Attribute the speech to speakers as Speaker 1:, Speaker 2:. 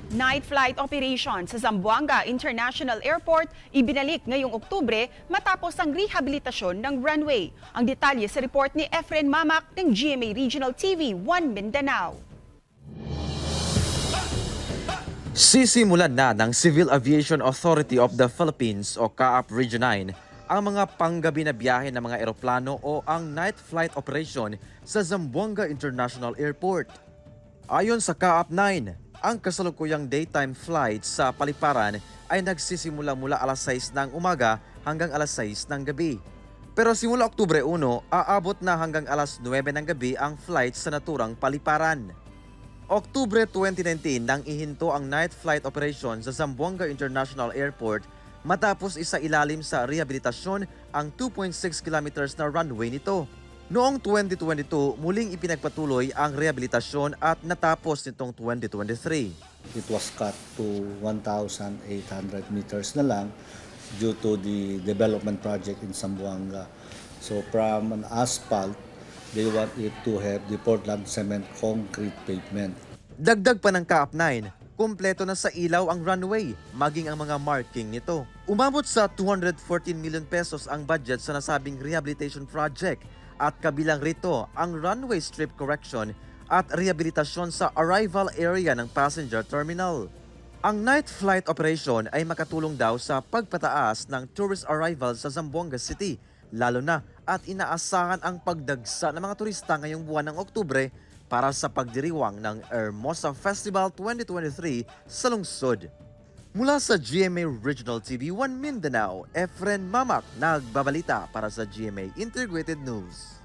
Speaker 1: Night flight operation sa Zamboanga International Airport ibinalik ngayong Oktubre matapos ang rehabilitasyon ng runway. Ang detalye sa report ni Efren Mamak ng GMA Regional TV 1 Mindanao.
Speaker 2: Sisimulan na ng Civil Aviation Authority of the Philippines o CAAP Region 9 ang mga panggabi na biyahe ng mga eroplano o ang night flight operation sa Zamboanga International Airport. Ayon sa CAAP 9, ang kasalukuyang daytime flight sa paliparan ay nagsisimula mula alas 6 ng umaga hanggang alas 6 ng gabi. Pero simula Oktubre 1, aabot na hanggang alas 9 ng gabi ang flight sa naturang paliparan. Oktubre 2019 nang ihinto ang night flight operation sa Zamboanga International Airport matapos isa ilalim sa rehabilitasyon ang 2.6 kilometers na runway nito. Noong 2022, muling ipinagpatuloy ang rehabilitasyon at natapos nitong 2023.
Speaker 3: It was cut to 1,800 meters na lang due to the development project in Zamboanga. So from an asphalt, they want it to have the Portland cement concrete pavement.
Speaker 2: Dagdag pa ng CAAP 9, kumpleto na sa ilaw ang runway, maging ang mga marking nito. Umabot sa 214 million pesos ang budget sa nasabing rehabilitation project at kabilang rito ang runway strip correction at rehabilitasyon sa arrival area ng passenger terminal. Ang night flight operation ay makatulong daw sa pagpataas ng tourist arrival sa Zamboanga City, lalo na at inaasahan ang pagdagsa ng mga turista ngayong buwan ng Oktubre para sa pagdiriwang ng Hermosa Festival 2023 sa lungsod. Mula sa GMA Regional TV 1 Mindanao, Efren Mamak nagbabalita para sa GMA Integrated News.